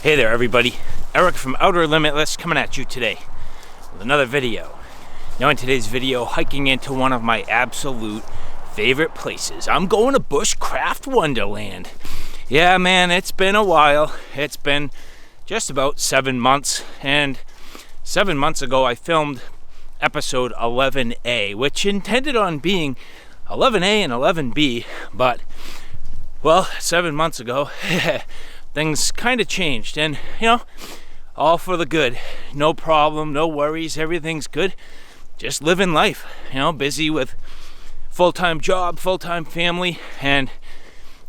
Hey there everybody, Eric from Outer Limitless coming at you today with another video. Now in today's video, hiking into one of my absolute favorite places. I'm going to Bushcraft Wonderland. Yeah man, it's been a while. It's been just about 7 months, and 7 months ago I filmed episode 11A, which intended on being 11A and 11B, but well, 7 months ago things kind of changed, and all for the good. No problem, no worries, everything's good. Just living life, busy with full-time job, full-time family, and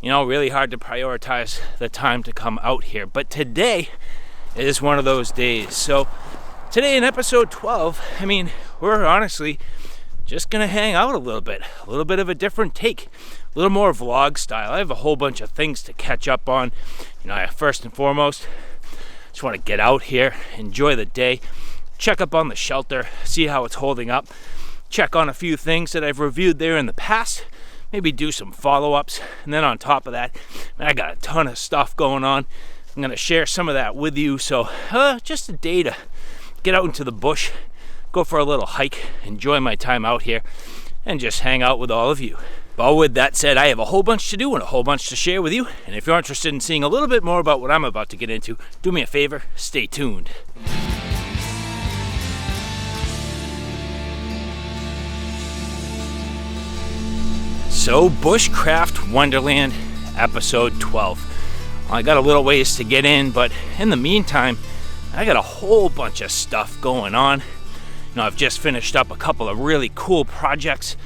really hard to prioritize the time to come out here. But today is one of those days. So today in episode 12, we're honestly just gonna hang out a little bit of a different take, a little more vlog style. I have a whole bunch of things to catch up on. First and foremost, just want to get out here, enjoy the day, check up on the shelter, see how it's holding up, check on a few things that I've reviewed there in the past, maybe do some follow-ups, and then on top of that, I got a ton of stuff going on. I'm gonna share some of that with you. So just a day to get out into the bush, go for a little hike, enjoy my time out here, and just hang out with all of you. But with that said, I have a whole bunch to do and a whole bunch to share with you. And if you're interested in seeing a little bit more about what I'm about to get into, do me a favor, stay tuned. So, Bushcraft Wonderland, episode 12. I got a little ways to get in, but in the meantime, I got a whole bunch of stuff going on. I've just finished up a couple of really cool projects,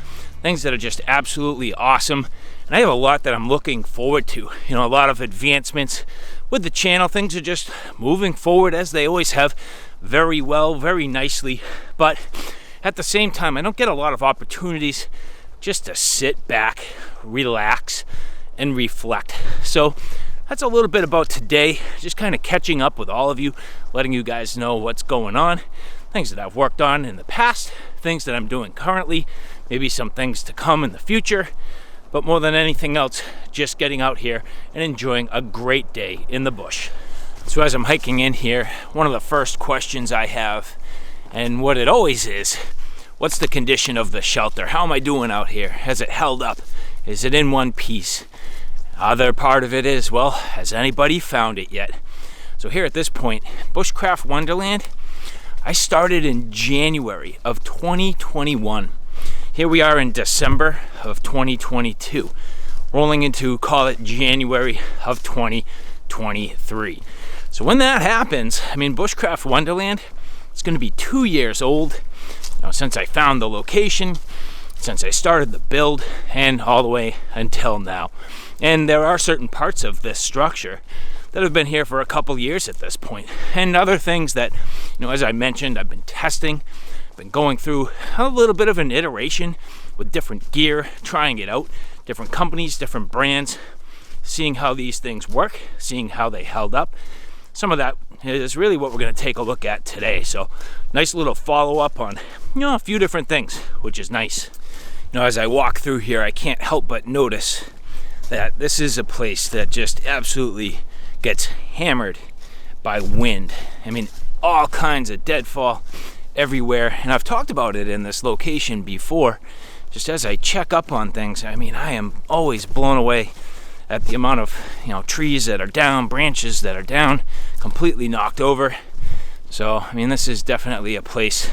things that are just absolutely awesome, and I have a lot that I'm looking forward to. A lot of advancements with the channel. Things are just moving forward as they always have, very well, very nicely, but at the same time I don't get a lot of opportunities just to sit back, relax, and reflect. So that's a little bit about today, just kind of catching up with all of you, letting you guys know what's going on, things that I've worked on in the past, things that I'm doing currently, maybe some things to come in the future, but more than anything else, just getting out here and enjoying a great day in the bush. So as I'm hiking in here, one of the first questions I have, and what it always is, what's the condition of the shelter? How am I doing out here? Has it held up? Is it in one piece? Other part of it is, well, has anybody found it yet? So here at this point, Bushcraft Wonderland, I started in January of 2021. Here we are in December of 2022, rolling into, call it January of 2023. So when that happens, Bushcraft Wonderland, it's going to be 2 years old since I found the location, since I started the build, and all the way until now. And there are certain parts of this structure that have been here for a couple years at this point, and other things that, as I mentioned, I've been testing, been going through a little bit of an iteration with different gear, trying it out, different companies, different brands, seeing how these things work, seeing how they held up. Some of that is really what we're going to take a look at today. So nice little follow-up on a few different things, which is nice. As I walk through here, I can't help but notice that this is a place that just absolutely gets hammered by wind. All kinds of deadfall everywhere, and I've talked about it in this location before. Just as I check up on things, I am always blown away at the amount of trees that are down, branches that are down, completely knocked over. So this is definitely a place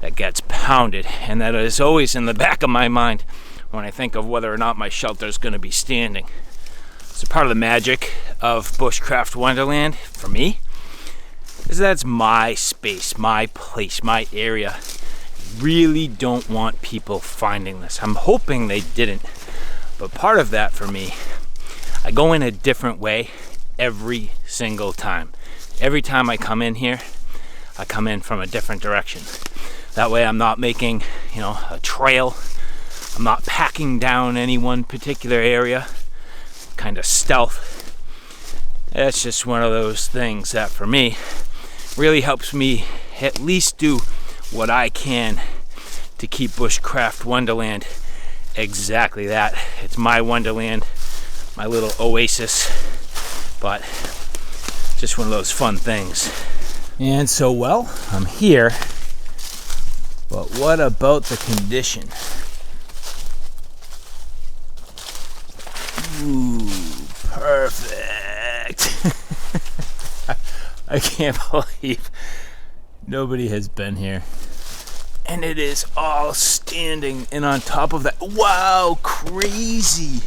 that gets pounded, and that is always in the back of my mind when I think of whether or not my shelter is going to be standing. So part of the magic of Bushcraft Wonderland for me is that it's my space, my place, my area. I really don't want people finding this. I'm hoping they didn't, but part of that for me, I go in a different way every single time. Every time I come in here, I come in from a different direction. That way I'm not making, a trail. I'm not packing down any one particular area, kind of stealth. It's just one of those things that for me really helps me at least do what I can to keep Bushcraft Wonderland exactly that. It's my Wonderland, my little oasis. But just one of those fun things. And so, well, I'm here, but what about the condition? Ooh, perfect. I can't believe nobody has been here. And it is all standing, and on top of that, wow, crazy.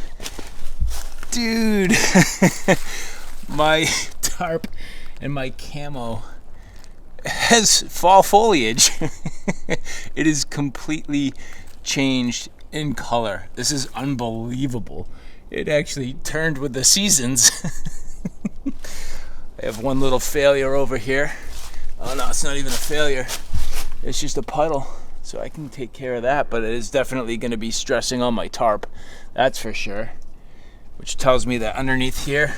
Dude, my tarp and my camo has fall foliage. It is completely changed in color. This is unbelievable. It actually turned with the seasons. I have one little failure over here. Oh no, it's not even a failure. It's just a puddle, so I can take care of that, but it is definitely going to be stressing on my tarp, that's for sure. Which tells me that underneath here,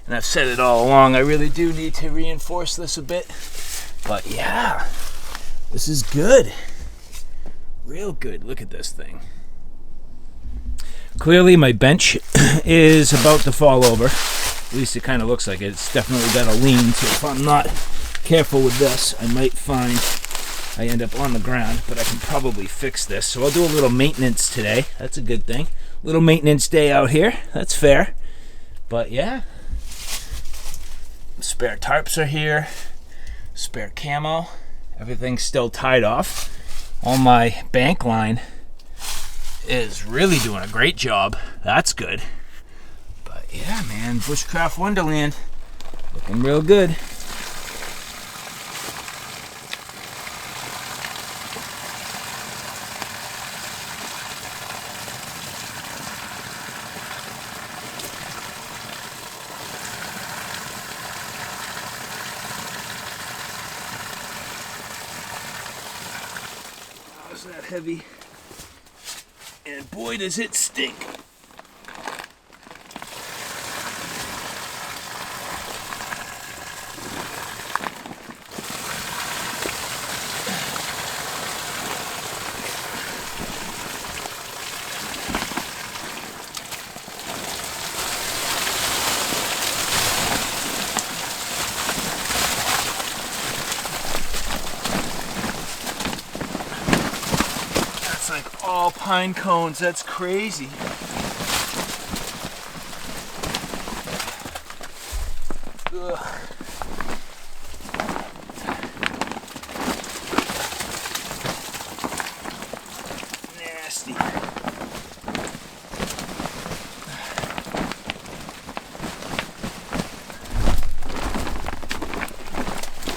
and I've said it all along, I really do need to reinforce this a bit. But yeah, this is good. Real good. Look at this thing. Clearly my bench is about to fall over. At least it kind of looks like it. It's definitely got a lean, so if I'm not careful with this, I might find I end up on the ground, but I can probably fix this. So I'll do a little maintenance today. That's a good thing. Little maintenance day out here. That's fair. But yeah. Spare tarps are here. Spare camo. Everything's still tied off. All my bank line is really doing a great job. That's good. But yeah, man, Bushcraft Wonderland looking real good. That heavy, and boy does it stink. Like all pine cones, that's crazy. Ugh. Nasty.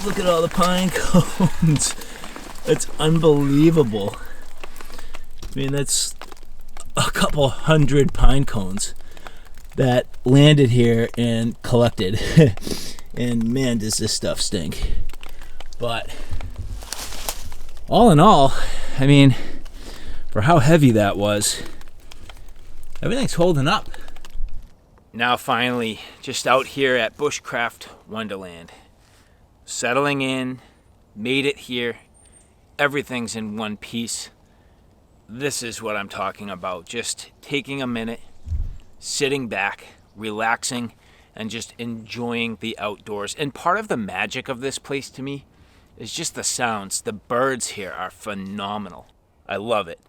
Look at all the pine cones. That's unbelievable. I mean, that's a couple hundred pine cones that landed here and collected. And man, does this stuff stink. But all in all, I mean, for how heavy that was, everything's holding up. Now finally, just out here at Bushcraft Wonderland. Settling in, made it here. Everything's in one piece. This is what I'm talking about. Just taking a minute, sitting back, relaxing, and just enjoying the outdoors. And part of the magic of this place to me is just the sounds. The birds here are phenomenal. I love it.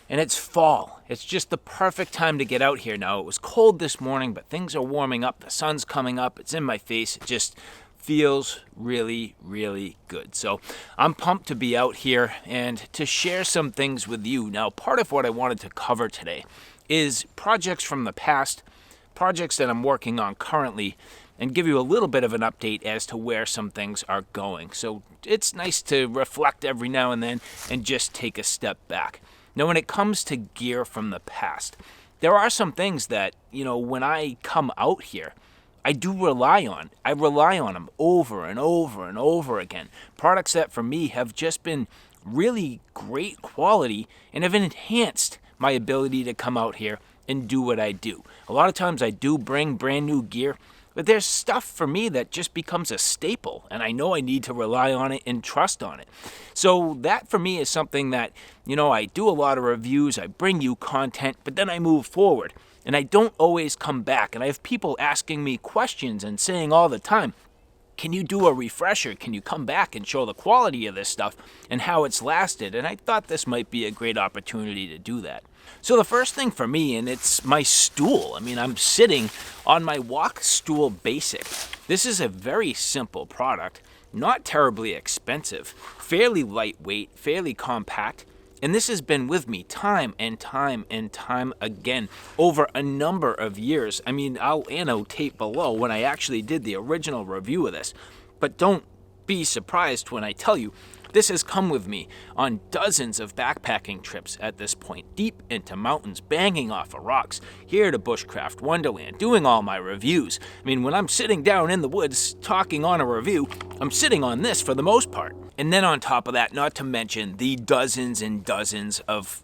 And it's fall. It's just the perfect time to get out here now. It was cold this morning, but things are warming up. The sun's coming up. It's in my face. It just feels really, really good. So I'm pumped to be out here and to share some things with you. Now, part of what I wanted to cover today is projects from the past, projects that I'm working on currently, and give you a little bit of an update as to where some things are going. So it's nice to reflect every now and then and just take a step back. Now, when it comes to gear from the past, there are some things that, when I come out here, I do rely on. I rely on them over and over and over again. Products that for me have just been really great quality and have enhanced my ability to come out here and do what I do. A lot of times I do bring brand new gear, but there's stuff for me that just becomes a staple, and I know I need to rely on it and trust on it. So that for me is something that, I do a lot of reviews, I bring you content, but then I move forward. And I don't always come back. And I have people asking me questions and saying all the time, can you do a refresher? Can you come back and show the quality of this stuff and how it's lasted? And I thought this might be a great opportunity to do that. So the first thing for me, and it's my stool. I mean, I'm sitting on my Walk Stool Basic. This is a very simple product, not terribly expensive, fairly lightweight, fairly compact. And this has been with me time and time and time again over a number of years. I mean, I'll annotate below when I actually did the original review of this. But don't be surprised when I tell you, this has come with me on dozens of backpacking trips at this point, deep into mountains, banging off of rocks, here to Bushcraft Wonderland, doing all my reviews. I mean, when I'm sitting down in the woods talking on a review, I'm sitting on this for the most part. And then on top of that, not to mention the dozens and dozens of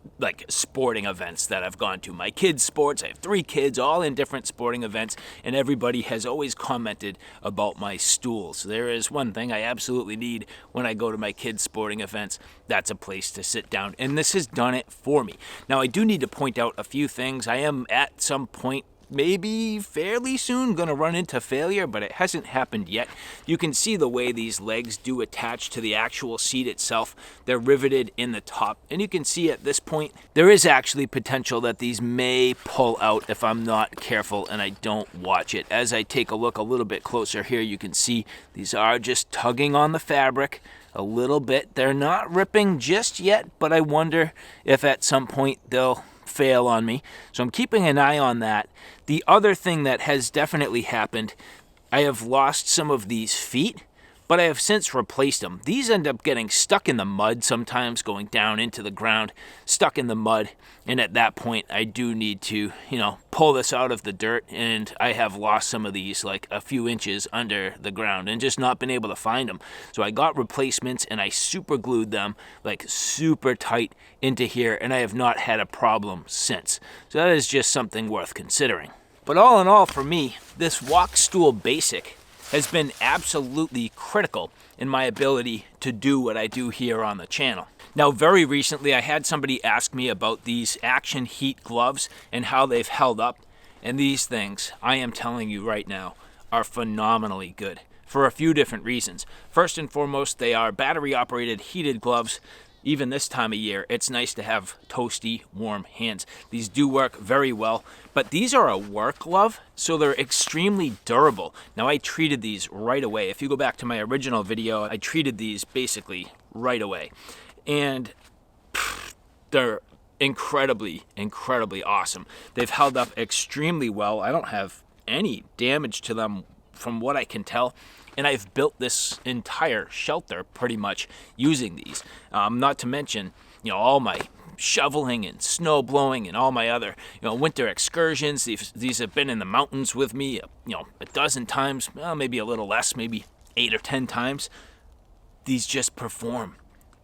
sporting events that I've gone to. My kids' sports, I have 3 kids, all in different sporting events, and everybody has always commented about my stools. There is one thing I absolutely need when I go to my kids' sporting events. That's a place to sit down, and this has done it for me. Now, I do need to point out a few things. I am at some point, maybe fairly soon, going to run into failure, but it hasn't happened yet. You can see the way these legs do attach to the actual seat itself. They're riveted in the top, and you can see at this point there is actually potential that these may pull out if I'm not careful and I don't watch it. As I take a look a little bit closer here, you can see these are just tugging on the fabric a little bit. They're not ripping just yet, but I wonder if at some point they'll fail on me. So I'm keeping an eye on that. The other thing that has definitely happened, I have lost some of these feet, but I have since replaced them. These end up getting stuck in the mud sometimes, going down into the ground, stuck in the mud, and at that point I do need to, pull this out of the dirt, and I have lost some of these like a few inches under the ground and just not been able to find them. So I got replacements and I super glued them like super tight into here, and I have not had a problem since. So that is just something worth considering. But all in all, for me, this Walk Stool Basic has been absolutely critical in my ability to do what I do here on the channel. Now, very recently, I had somebody ask me about these Action Heat gloves and how they've held up. And these things, I am telling you right now, are phenomenally good for a few different reasons. First and foremost, they are battery-operated heated gloves. Even this time of year, it's nice to have toasty, warm hands. These do work very well, but these are a work glove, so they're extremely durable. Now, I treated these right away. If you go back to my original video, I treated these basically right away. And they're incredibly, incredibly awesome. They've held up extremely well. I don't have any damage to them from what I can tell. And I've built this entire shelter pretty much using these. Not to mention, all my shoveling and snow blowing and all my other, winter excursions. These have been in the mountains with me, a dozen times, well, maybe a little less, maybe 8 or 10 times. These just perform.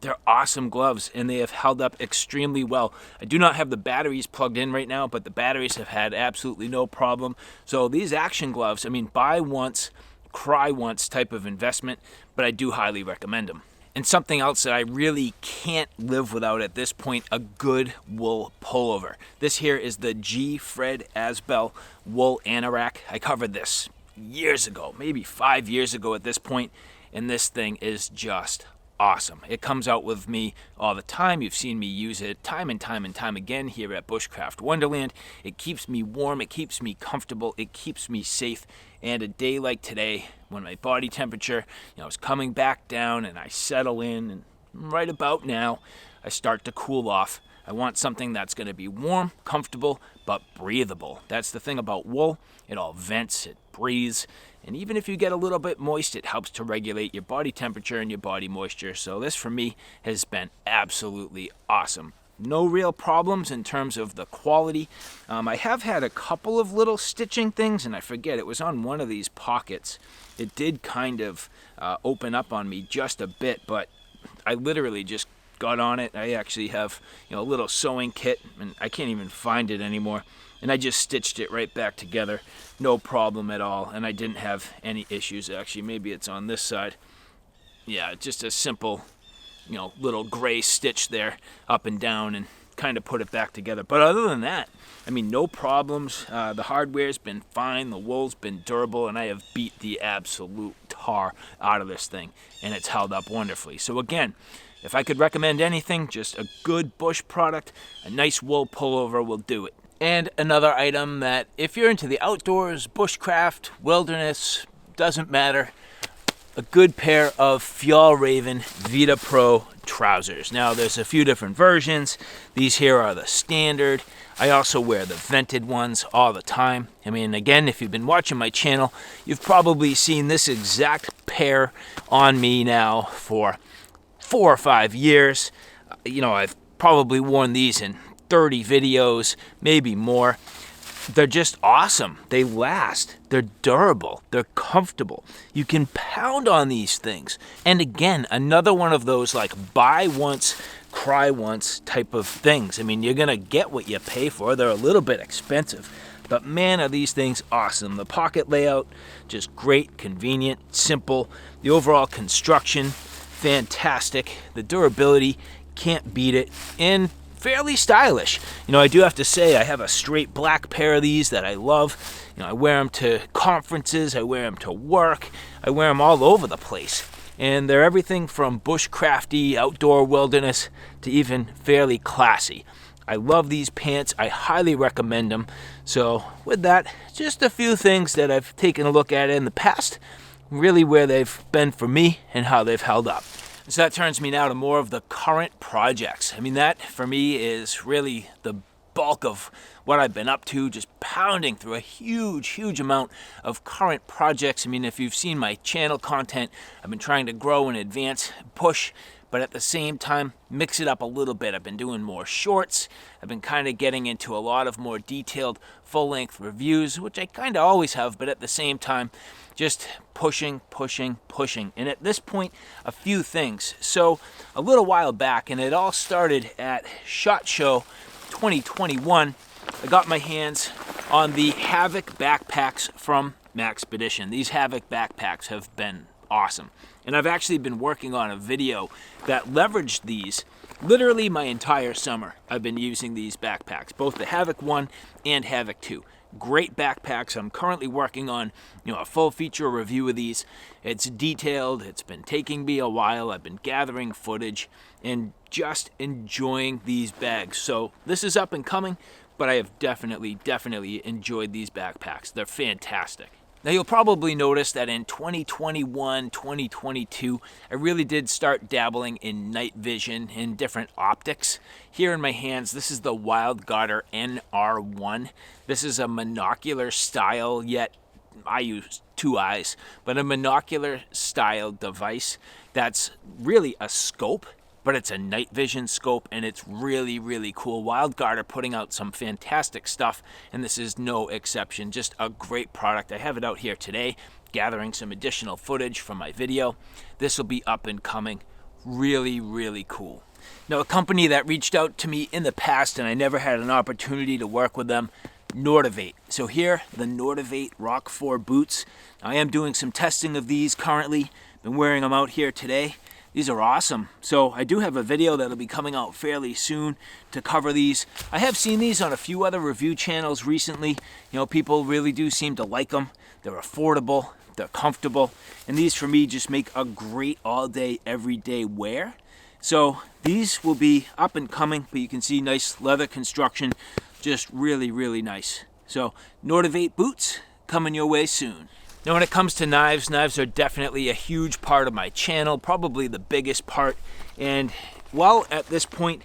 They're awesome gloves, and they have held up extremely well. I do not have the batteries plugged in right now, but the batteries have had absolutely no problem. So these Action gloves, buy once, cry once type of investment, but I do highly recommend them. And something else that I really can't live without at this point, a good wool pullover. This here is the G. Fred Asbel wool anorak. I covered this years ago, maybe 5 years ago at this point, and this thing is just awesome. It comes out with me all the time. You've seen me use it time and time and time again here at Bushcraft Wonderland. It keeps me warm, it keeps me comfortable, it keeps me safe. And a day like today, when my body temperature, is coming back down and I settle in, and right about now, I start to cool off. I want something that's going to be warm, comfortable, but breathable. That's the thing about wool. It all vents, it breathes, and even if you get a little bit moist, it helps to regulate your body temperature and your body moisture. So this, for me, has been absolutely awesome. No real problems in terms of the quality. I have had a couple of little stitching things, and I forget, it was on one of these pockets. It did kind of open up on me just a bit, but I literally just got on it. I actually have a little sewing kit, and I can't even find it anymore. And I just stitched it right back together, no problem at all, and I didn't have any issues. Actually, maybe it's on this side. Yeah, just a simple, little gray stitch there, up and down, and kind of put it back together. But other than that, no problems. The hardware's been fine, the wool's been durable, and I have beat the absolute tar out of this thing, and it's held up wonderfully. So again, if I could recommend anything, just a good bush product, a nice wool pullover will do it. And another item that if you're into the outdoors, bushcraft, wilderness, doesn't matter, a good pair of Fjallraven Vita Pro trousers. Now there's a few different versions. These here are the standard. I also wear the vented ones all the time. I mean, again, if you've been watching my channel, you've probably seen this exact pair on me now for 4 or 5 years. You know, I've probably worn these in 30 videos, maybe more. They're just awesome. They last. They're durable. They're comfortable. You can pound on these things. And again, another one of those like buy once, cry once type of things. I mean, you're going to get what you pay for. They're a little bit expensive. But man, are these things awesome. The pocket layout, just great, convenient, simple. The overall construction, fantastic. The durability, can't beat it. And fairly stylish. You know, I do have to say I have a straight black pair of these that I love. You know, I wear them to conferences, I wear them to work, I wear them all over the place. And they're everything from bushcrafty, outdoor wilderness, to even fairly classy. I love these pants. I highly recommend them. So with that, just a few things that I've taken a look at in the past, really where they've been for me and how they've held up. So that turns me now to more of the current projects. I mean, that for me is really the bulk of what I've been up to, just pounding through a huge amount of current projects. I mean, if you've seen my channel content, I've been trying to grow and advance, push, but at the same time, mix it up a little bit. I've been doing more shorts. I've been kind of getting into a lot of more detailed full-length reviews, which I kind of always have, but at the same time, just pushing. And at this point, a few things. So a little while back, and it all started at SHOT Show 2021, I got my hands on the Havoc backpacks from Maxpedition. These Havoc backpacks have been awesome. And I've actually been working on a video that leveraged these literally my entire summer. I've been using these backpacks, both the Havoc 1 and Havoc 2. Great backpacks. I'm currently working on, a full feature review of these. It's detailed. It's been taking me a while. I've been gathering footage and just enjoying these bags. So this is up and coming, but I have definitely enjoyed these backpacks. They're fantastic. Now you'll probably notice that in 2021, 2022, I really did start dabbling in night vision and different optics. Here in my hands, this is the WildGuarder NR1. This is a monocular style, yet I use 2 eyes, but a monocular style device that's really a scope, but it's a night vision scope, and it's really cool. WildGuarder putting out some fantastic stuff, and this is no exception. Just a great product. I have it out here today, gathering some additional footage from my video. This will be up and coming. Really cool. Now, a company that reached out to me in the past, and I never had an opportunity to work with them, Nordivate. So here, the Nordivate Rock 4 boots. I am doing some testing of these currently. Been wearing them out here today. These are awesome. So I do have a video that'll be coming out fairly soon to cover these. I have seen these on a few other review channels recently. People really do seem to like them. They're affordable, they're comfortable, and these for me just make a great all-day, everyday wear. So these will be up and coming, but you can see nice leather construction, just really nice. So Nordivate boots coming your way soon. Now when it comes to knives are definitely a huge part of my channel, probably the biggest part. And while at this point,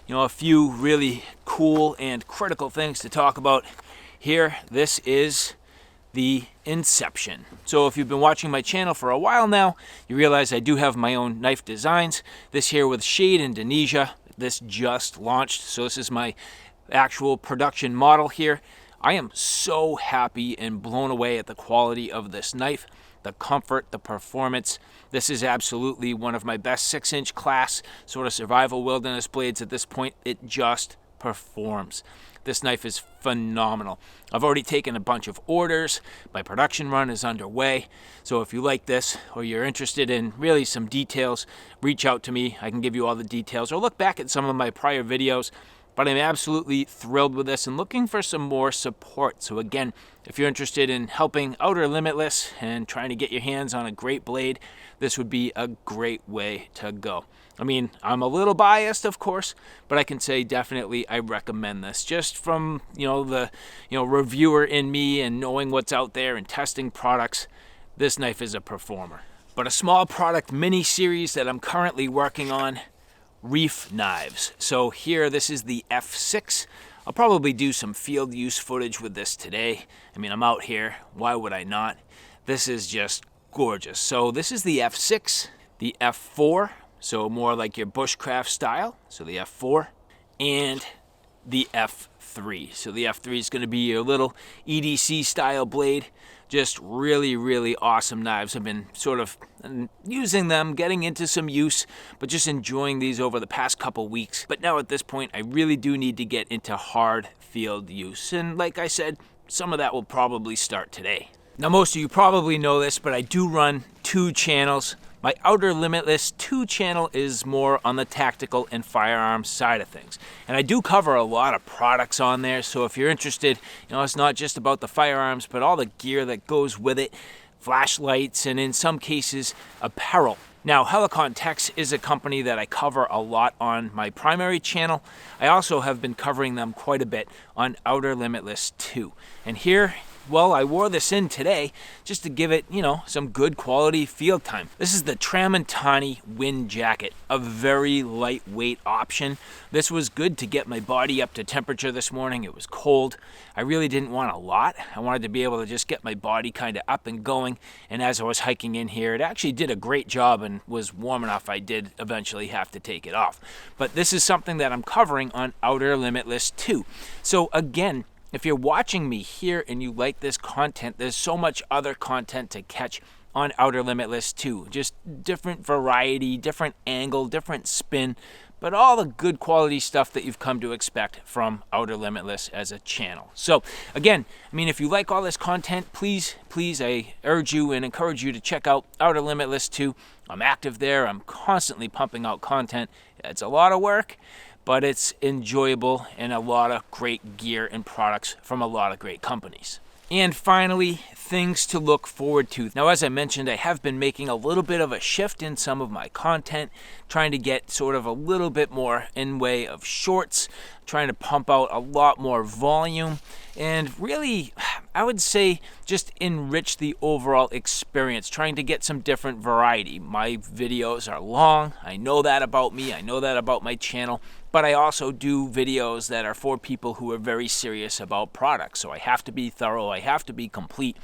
a few really cool and critical things to talk about here, this is the Inception. So if you've been watching my channel for a while now, you realize I do have my own knife designs. This here with Shade Indonesia, this just launched, so this is my actual production model here. I am so happy and blown away at the quality of this knife, the comfort, the performance. This is absolutely one of my best 6-inch class sort of survival wilderness blades at this point. It just performs. This knife is phenomenal. I've already taken a bunch of orders. My production run is underway. So if you like this or you're interested in really some details, reach out to me. I can give you all the details, or look back at some of my prior videos. But I'm absolutely thrilled with this and looking for some more support. So again, if you're interested in helping Outer Limitless and trying to get your hands on a great blade, this would be a great way to go. I mean, I'm a little biased, of course, but I can say definitely I recommend this. Just from, the reviewer in me and knowing what's out there and testing products, this knife is a performer. But a small product mini series that I'm currently working on, Reef knives. So here, this is the F6. I'll probably do some field use footage with this today. I mean, I'm out here, why would I not? This is just gorgeous. So this is the F6, the F4, so more like your bushcraft style, so the F4, and the F3. So the F3 is going to be your little EDC style blade. Just really, really awesome knives. I've been sort of using them, getting into some use, but just enjoying these over the past couple weeks. But now at this point, I really do need to get into hard field use. And like I said, some of that will probably start today. Now, most of you probably know this, but I do run 2 channels. My Outer Limitless 2 channel is more on the tactical and firearms side of things. And I do cover a lot of products on there, so if you're interested, it's not just about the firearms, but all the gear that goes with it, flashlights, and in some cases, apparel. Now, Helicon Techs is a company that I cover a lot on my primary channel. I also have been covering them quite a bit on Outer Limitless 2. And here, well, I wore this in today just to give it, some good quality field time. This is the Tramontani Wind Jacket, a very lightweight option. This was good to get my body up to temperature this morning. It was cold. I really didn't want a lot. I wanted to be able to just get my body kind of up and going. And as I was hiking in here, it actually did a great job and was warm enough I did eventually have to take it off. But this is something that I'm covering on Outer Limitless 2. So again, if you're watching me here and you like this content, there's so much other content to catch on Outer Limitless 2. Just different variety, different angle, different spin, but all the good quality stuff that you've come to expect from Outer Limitless as a channel. So again, if you like all this content, please, I urge you and encourage you to check out Outer Limitless 2. I'm active there. I'm constantly pumping out content. It's a lot of work, but it's enjoyable and a lot of great gear and products from a lot of great companies. And finally, things to look forward to. Now, as I mentioned, I have been making a little bit of a shift in some of my content, trying to get sort of a little bit more in way of shorts, trying to pump out a lot more volume, and really, I would say, just enrich the overall experience, trying to get some different variety. My videos are long. I know that about me. I know that about my channel. But I also do videos that are for people who are very serious about products. So I have to be thorough. I have to be complete.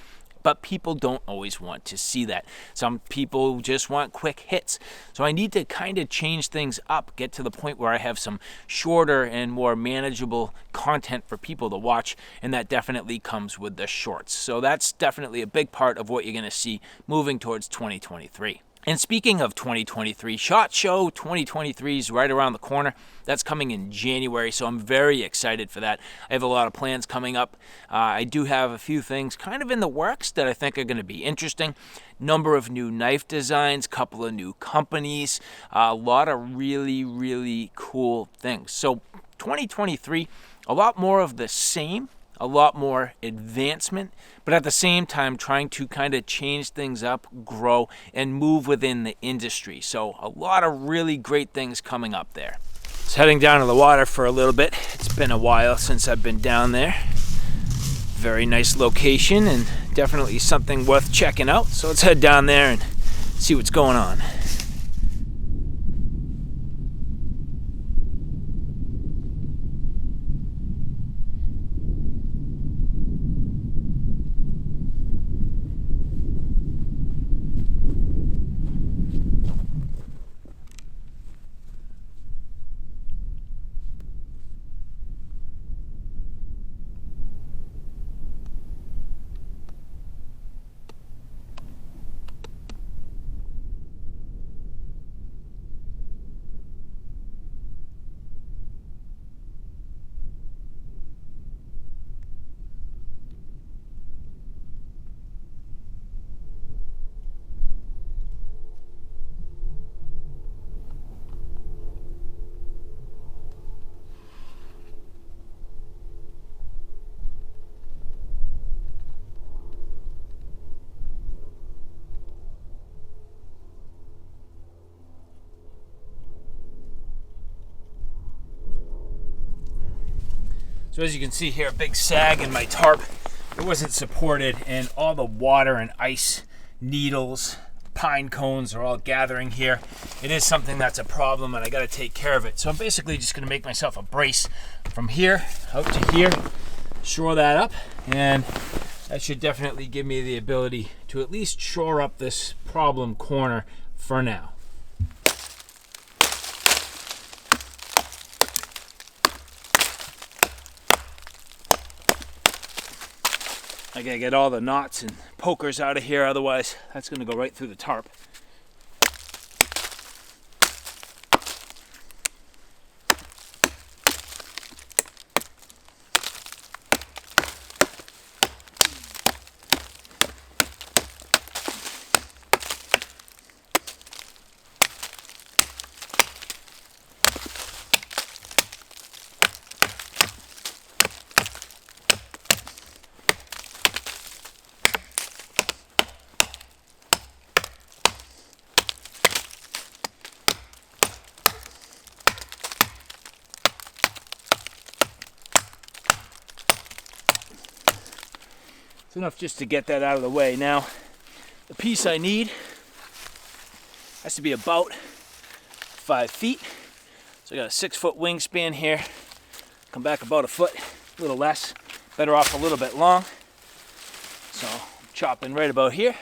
But people don't always want to see that. Some people just want quick hits. So I need to kind of change things up, get to the point where I have some shorter and more manageable content for people to watch, and that definitely comes with the shorts. So that's definitely a big part of what you're going to see moving towards 2023. And speaking of 2023, SHOT Show 2023 is right around the corner. That's coming in January, so I'm very excited for that. I have a lot of plans coming up. I do have a few things kind of in the works that I think are going to be interesting. Number of new knife designs, couple of new companies, a lot of really, really cool things. So 2023, a lot more of the same. A lot more advancement, but at the same time trying to kind of change things up, grow, and move within the industry. So a lot of really great things coming up there. Just heading down to the water for a little bit. It's been a while since I've been down there. Very nice location and definitely something worth checking out. So let's head down there and see what's going on. So as you can see here, a big sag in my tarp. It wasn't supported, and all the water and ice, needles, pine cones are all gathering here. It is something that's a problem, and I got to take care of it. So I'm basically just going to make myself a brace from here out to here, shore that up, and that should definitely give me the ability to at least shore up this problem corner for now. I gotta get all the knots and pokers out of here, otherwise that's gonna go right through the tarp. It's enough just to get that out of the way. Now, the piece I need has to be about 5 feet. So I got a 6-foot wingspan here. Come back about a foot, a little less. Better off a little bit long. So I'm chopping right about here.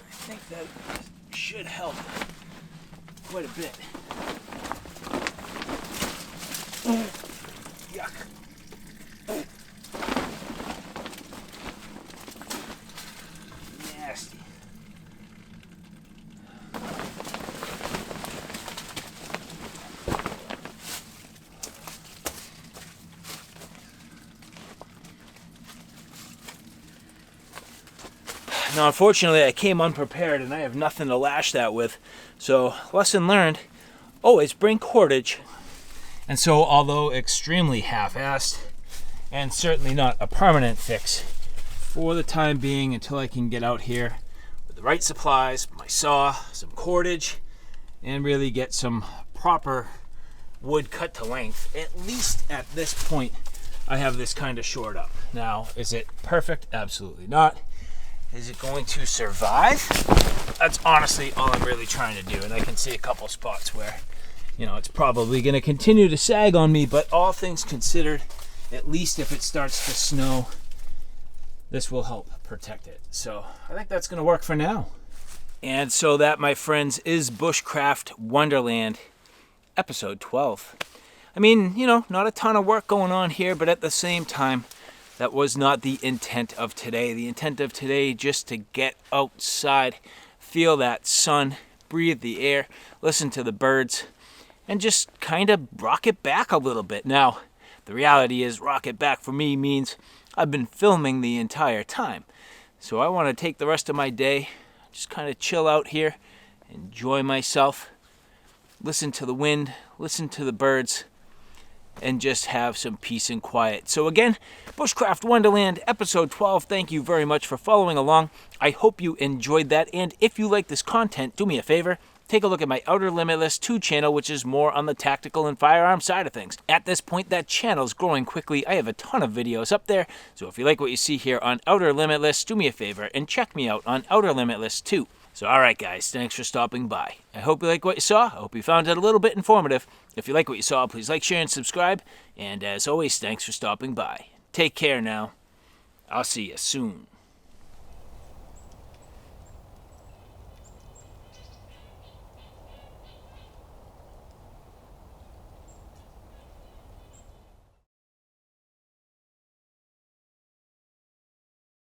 I think that should help quite a bit. Yuck. Nasty. Now, unfortunately, I came unprepared and I have nothing to lash that with. So, lesson learned, always bring cordage. And so, although extremely half-assed and certainly not a permanent fix, for the time being until I can get out here with the right supplies, my saw, some cordage, and really get some proper wood cut to length, at least at this point, I have this kind of shored up. Now, is it perfect? Absolutely not. Is it going to survive? That's honestly all I'm really trying to do. And I can see a couple spots where, it's probably going to continue to sag on me, but all things considered, at least if it starts to snow, this will help protect it. So I think that's going to work for now. And so that, my friends, is Bushcraft Wonderland, episode 12. I mean, not a ton of work going on here, but at the same time, that was not the intent of today. The intent of today, just to get outside, feel that sun, breathe the air, listen to the birds, and just kind of rock it back a little bit. Now, the reality is, rock it back for me means I've been filming the entire time. So I want to take the rest of my day, just kind of chill out here, enjoy myself, listen to the wind, listen to the birds, and just have some peace and quiet. So again, Bushcraft Wonderland, episode 12. Thank you very much for following along. I hope you enjoyed that, and if you like this content, do me a favor, take a look at my Outer Limitless 2 channel, which is more on the tactical and firearm side of things. At this point, that channel is growing quickly. I have a ton of videos up there, so if you like what you see here on Outer Limitless, do me a favor and check me out on Outer Limitless 2. So alright guys, thanks for stopping by. I hope you like what you saw. I hope you found it a little bit informative. If you like what you saw, please like, share, and subscribe. And as always, thanks for stopping by. Take care now. I'll see you soon.